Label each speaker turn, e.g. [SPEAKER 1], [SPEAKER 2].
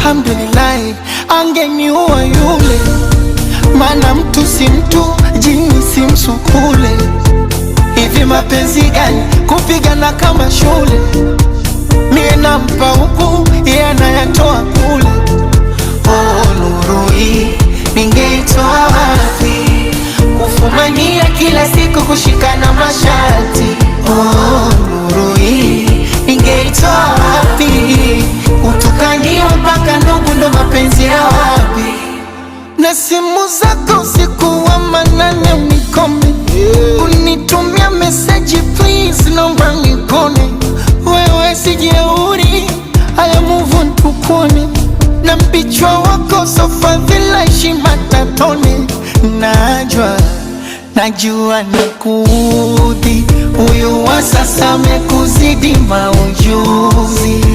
[SPEAKER 1] alhamdulillah, angeniua yule. Mana mtu si mtu, jini si msukule. Hivi mapenzi gani kupigana kama shule? Mie nampa huku, yeye anayatoa kule. Oh, nuru hii ningeitoa wapi? Kufumania kila siku kushikana mashati. Oh, nuru hii ningeitoa wapi? Kutukania mpaka ndugu, ndo mapenzi ya wapi? Na simu zako usiku wa manane unikome, unitumia message please, naomba nikone. Wewe si jeuri, haya move on tukone. Na mpichwa wako sofa vila heshima tatone. Najua nakuudhi, huyu wa sasa amekuzidi maujuzi.